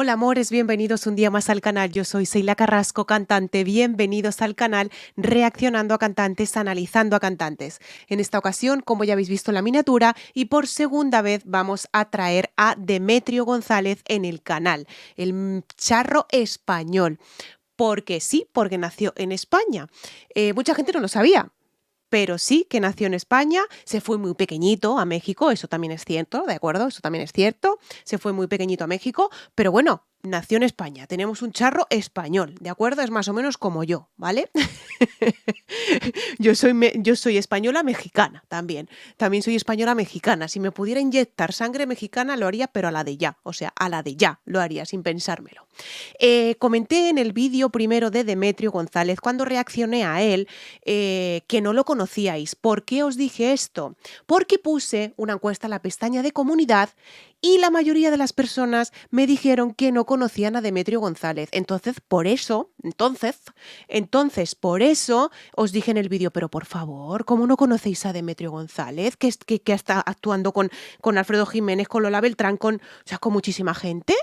Hola amores, bienvenidos un día más al canal. Yo soy Seila Carrasco, cantante. Bienvenidos al canal reaccionando a cantantes, analizando a cantantes. En esta ocasión, como ya habéis visto en la miniatura, y por segunda vez vamos a traer a Demetrio González en el canal, el charro español. Porque sí, porque nació en España. Mucha gente no lo sabía. Pero sí que nació en España, se fue muy pequeñito a México, eso también es cierto, ¿de acuerdo? Eso también es cierto, se fue muy pequeñito a México, pero bueno, nació en España, tenemos un charro español, ¿de acuerdo? Es más o menos como yo, ¿vale? Yo soy española mexicana también soy española mexicana. Si me pudiera inyectar sangre mexicana lo haría, pero a la de ya, o sea, a la de ya lo haría sin pensármelo. Comenté en el vídeo primero de Demetrio González, cuando reaccioné a él, que no lo conocíais. ¿Por qué os dije esto? Porque puse una encuesta en la pestaña de comunidad y la mayoría de las personas me dijeron que no conocían a Demetrio González. Por eso os dije en el vídeo, pero por favor, ¿cómo no conocéis a Demetrio González? Que está actuando con Alfredo Jiménez, con Lola Beltrán, o sea, con muchísima gente.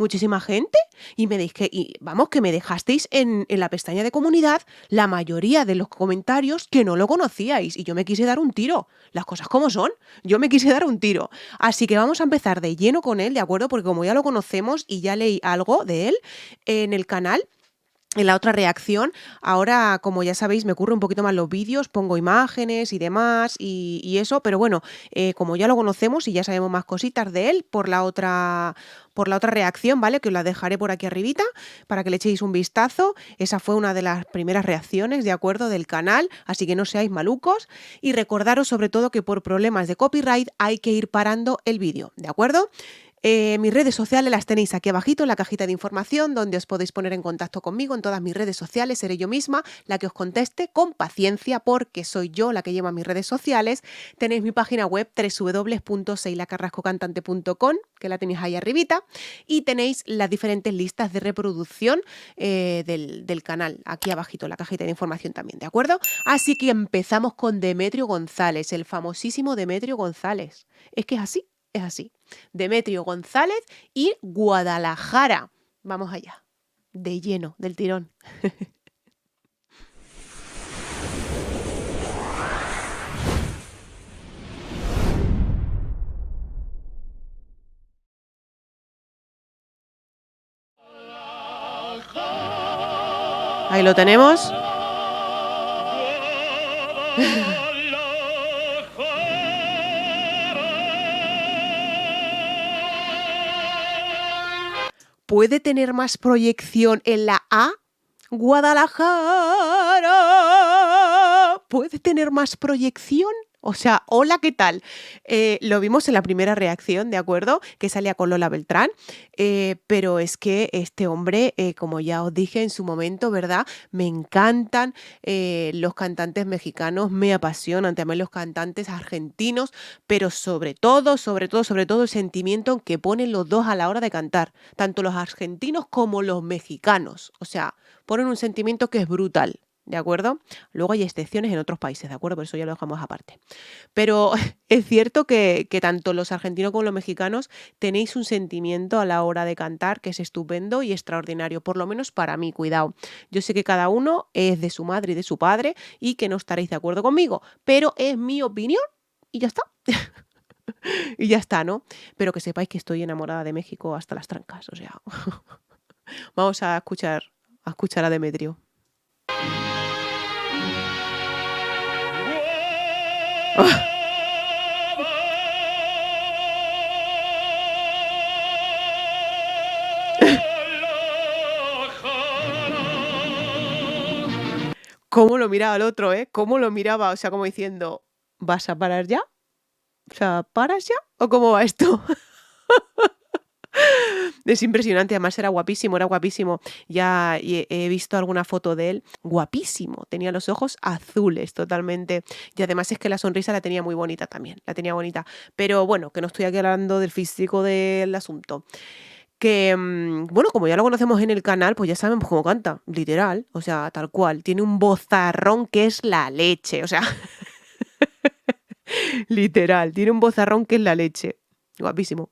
Muchísima gente y me dije, y vamos, que me dejasteis en la pestaña de comunidad la mayoría de los comentarios que no lo conocíais y yo me quise dar un tiro, las cosas como son, yo me quise dar un tiro. Así que vamos a empezar de lleno con él, ¿de acuerdo? Porque como ya lo conocemos y ya leí algo de él en el canal, en la otra reacción, ahora como ya sabéis me curro un poquito más los vídeos, pongo imágenes y demás y eso, pero bueno, como ya lo conocemos y ya sabemos más cositas de él por la otra reacción, ¿vale? Que os la dejaré por aquí arribita para que le echéis un vistazo. Esa fue una de las primeras reacciones, ¿de acuerdo? Del canal, así que no seáis malucos y recordaros sobre todo que por problemas de copyright hay que ir parando el vídeo, ¿de acuerdo? Mis redes sociales las tenéis aquí abajito en la cajita de información donde os podéis poner en contacto conmigo en todas mis redes sociales. Seré yo misma la que os conteste con paciencia porque soy yo la que lleva mis redes sociales. Tenéis mi página web www.seilacarrascocantante.com, que la tenéis ahí arribita, y tenéis las diferentes listas de reproducción del canal aquí abajito en la cajita de información también, ¿de acuerdo? Así que empezamos con Demetrio González, el famosísimo Demetrio González. Es que es así. Es así. Demetrio González y Guadalajara. Vamos allá. De lleno, del tirón. Ahí lo tenemos. ¿Puede tener más proyección en la A? Guadalajara. ¿Puede tener más proyección? O sea, hola, ¿qué tal? Lo vimos en la primera reacción, ¿de acuerdo? Que salía con Lola Beltrán, pero es que este hombre, como ya os dije en su momento, ¿verdad? Me encantan los cantantes mexicanos, me apasionan también los cantantes argentinos, pero sobre todo el sentimiento que ponen los dos a la hora de cantar, tanto los argentinos como los mexicanos. O sea, ponen un sentimiento que es brutal. ¿De acuerdo? Luego hay excepciones en otros países, ¿de acuerdo? Por eso ya lo dejamos aparte. Pero es cierto que tanto los argentinos como los mexicanos tenéis un sentimiento a la hora de cantar que es estupendo y extraordinario, por lo menos para mí, cuidado. Yo sé que cada uno es de su madre y de su padre y que no estaréis de acuerdo conmigo, pero es mi opinión y ya está. Y ya está, ¿no? Pero que sepáis que estoy enamorada de México hasta las trancas, o sea. Vamos a escuchar a Demetrio. ¿Cómo lo miraba el otro, eh? ¿Cómo lo miraba? O sea, como diciendo, ¿vas a parar ya? O sea, ¿paras ya? ¿O cómo va esto? Es impresionante, además era guapísimo, era guapísimo. Ya he visto alguna foto de él, guapísimo. Tenía los ojos azules totalmente. Y además es que la sonrisa la tenía muy bonita también, la tenía bonita. Pero bueno, que no estoy aquí hablando del físico del asunto. Que, bueno, como ya lo conocemos en el canal, pues ya sabemos cómo canta, literal, o sea, tal cual. Tiene un vozarrón que es la leche, o sea, literal, tiene un vozarrón que es la leche. Guapísimo.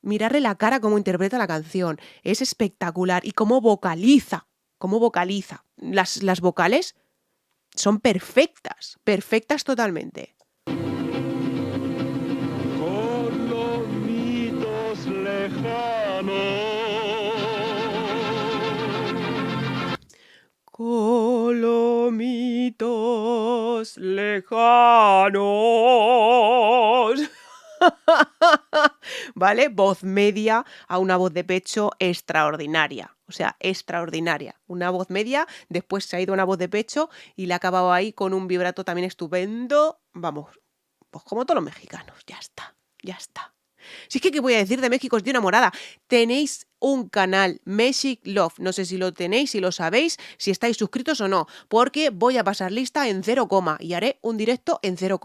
Mirarle la cara cómo interpreta la canción. Es espectacular. Y cómo vocaliza. Cómo vocaliza. Las vocales son perfectas. Perfectas totalmente. Colomitos lejanos. Colomitos lejanos. ¿Vale? Voz media a una voz de pecho extraordinaria. O sea, extraordinaria. Una voz media, después se ha ido a una voz de pecho y la ha acabado ahí con un vibrato también estupendo. Vamos, pues como todos los mexicanos. Ya está, ya está. Si es que, ¿qué voy a decir de México? Estoy enamorada. Tenéis un canal, Mexic Love. No sé si lo tenéis, si lo sabéis, si estáis suscritos o no, porque voy a pasar lista en 0, y haré un directo en 0,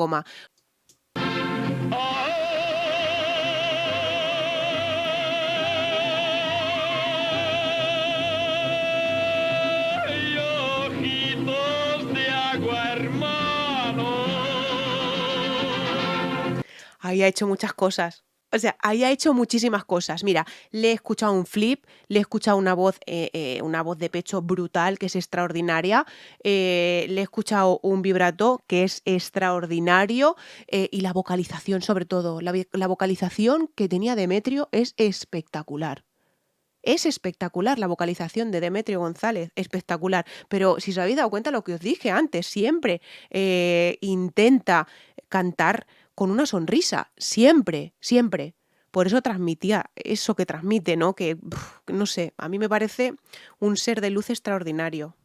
Ay, ojitos de agua, hermano. Ahí ha hecho muchas cosas. O sea, ahí ha hecho muchísimas cosas. Mira, le he escuchado un flip, le he escuchado una voz de pecho brutal, que es extraordinaria. Le he escuchado un vibrato, que es extraordinario. Y la vocalización, sobre todo. La vocalización que tenía Demetrio es espectacular. Es espectacular la vocalización de Demetrio González, espectacular. Pero si os habéis dado cuenta lo que os dije antes, siempre intenta cantar con una sonrisa, siempre, siempre. Por eso transmitía eso que transmite, ¿no? Que, no sé, a mí me parece un ser de luz extraordinario.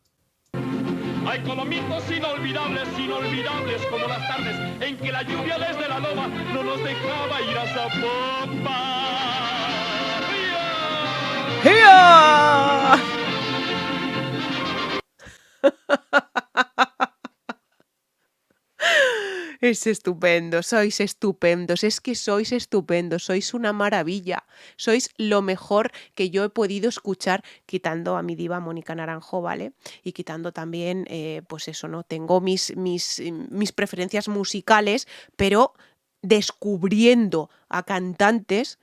Hay colomitos inolvidables, inolvidables como las tardes en que la lluvia desde la loma no nos dejaba ir a Zapopan. ¡Ea! Es estupendo, sois estupendos, es que sois estupendos, sois una maravilla, sois lo mejor que yo he podido escuchar, quitando a mi diva Mónica Naranjo, ¿vale? Y quitando también, pues eso, ¿no? Tengo mis preferencias musicales, pero descubriendo a cantantes,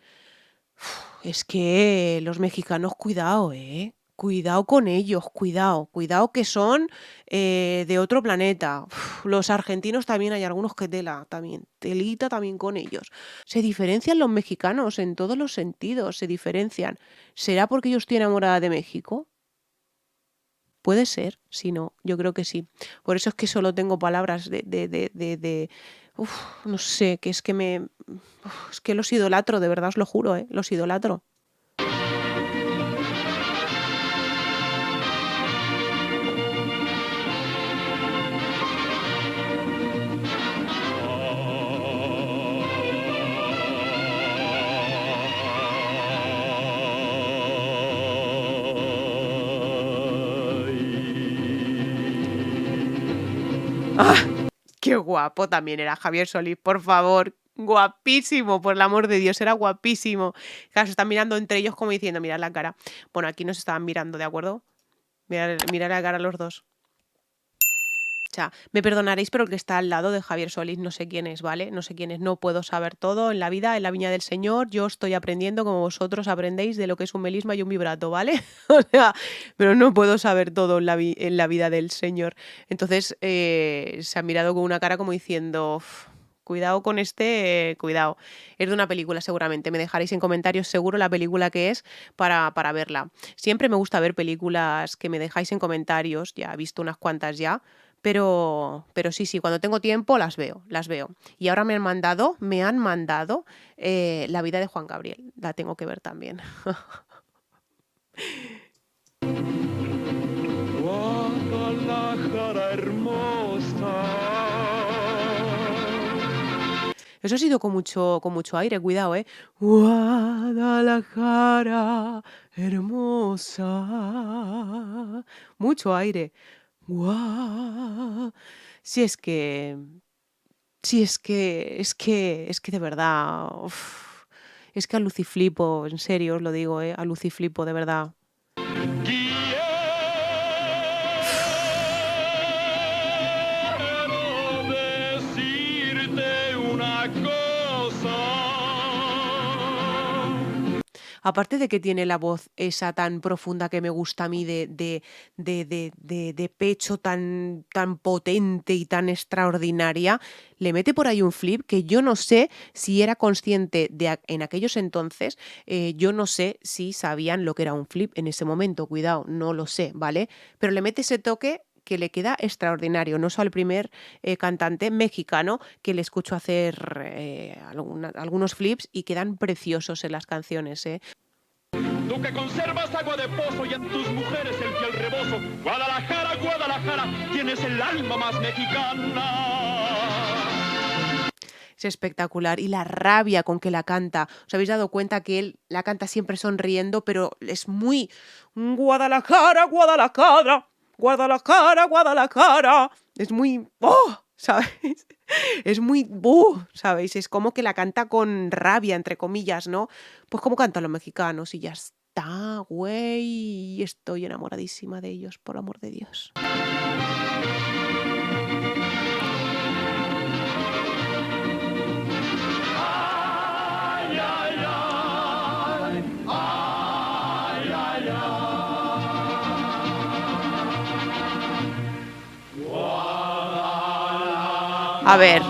es que los mexicanos, cuidado, ¿eh? Cuidado con ellos, cuidado, cuidado que son de otro planeta. Los argentinos también hay algunos que tela, también, telita también con ellos. Se diferencian los mexicanos en todos los sentidos, se diferencian. ¿Será porque yo estoy enamorada de México? Puede ser, si no, yo creo que sí. Por eso es que solo tengo palabras no sé, que es que es que los idolatro, de verdad os lo juro, los idolatro. ¡Ah! ¡Qué guapo también era Javier Solís, por favor! Guapísimo, por el amor de Dios, era guapísimo. Claro, se están mirando entre ellos como diciendo, mirad la cara. Bueno, aquí nos estaban mirando, ¿de acuerdo? Mirad la cara a los dos. O sea, me perdonaréis, pero el que está al lado de Javier Solís no sé quién es, ¿vale? No sé quién es, no puedo saber todo en la vida, en la viña del Señor. Yo estoy aprendiendo como vosotros aprendéis de lo que es un melisma y un vibrato, ¿vale? O sea, pero no puedo saber todo en la vida del Señor. Entonces, se ha mirado con una cara como diciendo... Cuidado con este, cuidado. Es de una película seguramente. Me dejaréis en comentarios seguro la película que es para verla. Siempre me gusta ver películas que me dejáis en comentarios. Ya he visto unas cuantas ya. Pero sí, cuando tengo tiempo las veo, las veo. Y ahora me han mandado La vida de Juan Gabriel. La tengo que ver también. Guadalajara hermosa. Eso ha sido con mucho aire, cuidado, ¿eh? Guadalajara hermosa. Mucho aire. Si es que... es que de verdad... uf, es que aluciflipo, en serio os lo digo, aluciflipo, de verdad. Quiero decirte una cosa. Aparte de que tiene la voz esa tan profunda que me gusta a mí de pecho tan potente y tan extraordinaria, le mete por ahí un flip que yo no sé si era consciente en aquellos entonces, yo no sé si sabían lo que era un flip en ese momento, cuidado, no lo sé, ¿vale? Pero le mete ese toque que le queda extraordinario. No soy el primer cantante mexicano que le escucho hacer algunos flips y quedan preciosos en las canciones, ¿eh? Tú que conservas agua de pozo y en tus mujeres el fiel rebozo. Guadalajara, Guadalajara, tienes el alma más mexicana. Es espectacular. Y la rabia con que la canta. ¿Os habéis dado cuenta que él la canta siempre sonriendo, pero es muy Guadalajara, Guadalajara, Guadalajara, Guadalajara? Es muy ¡oh! ¿Sabéis? Es muy ¿sabéis? Es como que la canta con rabia, entre comillas, ¿no? Pues como cantan los mexicanos y ya está, güey. Estoy enamoradísima de ellos, por amor de Dios. A ver,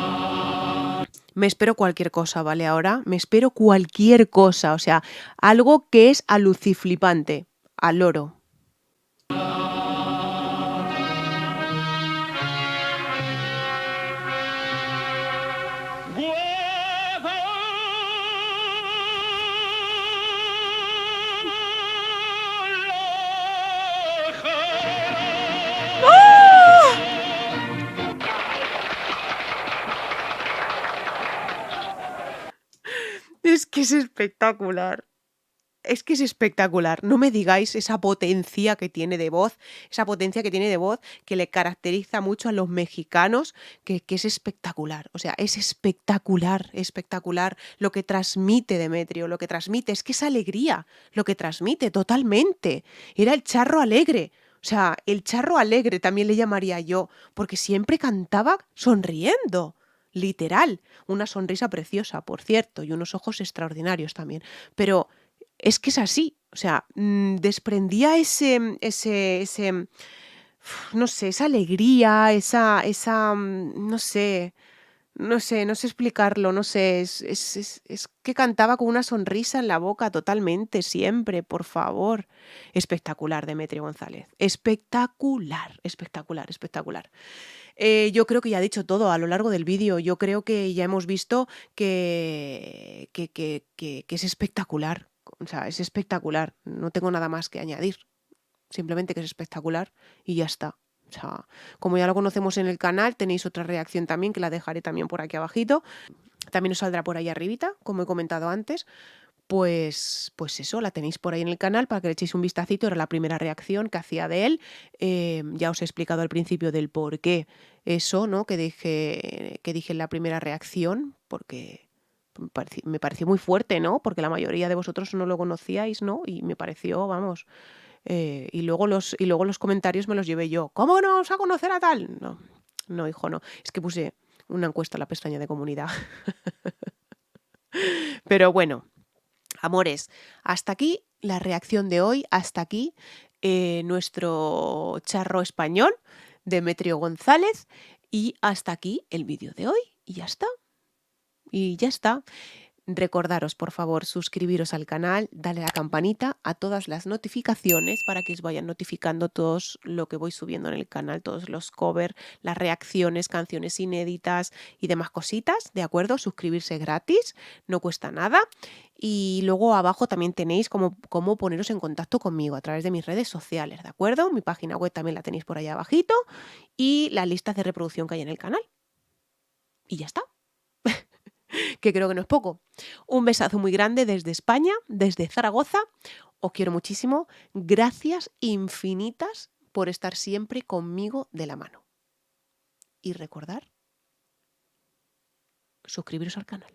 me espero cualquier cosa, ¿vale? Ahora me espero cualquier cosa, o sea, algo que es aluciflipante, al loro. Es que es espectacular. Es que es espectacular. No me digáis esa potencia que tiene de voz, esa potencia que tiene de voz que le caracteriza mucho a los mexicanos, que es espectacular. O sea, es espectacular, espectacular lo que transmite Demetrio, lo que transmite. Es que es alegría lo que transmite totalmente. Era el charro alegre. O sea, el charro alegre también le llamaría yo, porque siempre cantaba sonriendo. Literal. Una sonrisa preciosa, por cierto, y unos ojos extraordinarios también. Pero es que es así, o sea, desprendía no sé, esa alegría, no sé explicarlo, no sé, es que cantaba con una sonrisa en la boca totalmente, siempre, por favor. Espectacular, Demetrio González, espectacular, espectacular, espectacular. Yo creo que ya he dicho todo a lo largo del vídeo, yo creo que ya hemos visto que es espectacular. O sea, es espectacular. No tengo nada más que añadir. Simplemente que es espectacular y ya está. O sea, como ya lo conocemos en el canal, tenéis otra reacción también, que la dejaré también por aquí abajito. También os saldrá por ahí arribita, como he comentado antes. Pues eso, la tenéis por ahí en el canal para que le echéis un vistacito. Era la primera reacción que hacía de él. Ya os he explicado al principio del por qué eso, ¿no? Que dije en la primera reacción, porque me pareció muy fuerte, ¿no? Porque la mayoría de vosotros no lo conocíais, ¿no? Y me pareció, vamos. Y luego los comentarios me los llevé yo. ¿Cómo no vamos a conocer a tal? No, no, hijo, no. Es que puse una encuesta en la pestaña de comunidad. Pero bueno. Amores, hasta aquí la reacción de hoy, hasta aquí nuestro charro español, Demetrio González, y hasta aquí el vídeo de hoy. Y ya está. Y ya está. Recordaros, por favor, suscribiros al canal, darle a la campanita, a todas las notificaciones para que os vayan notificando todos lo que voy subiendo en el canal, todos los covers, las reacciones, canciones inéditas y demás cositas, ¿de acuerdo? Suscribirse gratis, no cuesta nada. Y luego abajo también tenéis cómo poneros en contacto conmigo a través de mis redes sociales, ¿de acuerdo? Mi página web también la tenéis por ahí abajito y las listas de reproducción que hay en el canal. Y ya está. Que creo que no es poco. Un besazo muy grande desde España, desde Zaragoza. Os quiero muchísimo. Gracias infinitas por estar siempre conmigo de la mano. Y recordar, suscribiros al canal.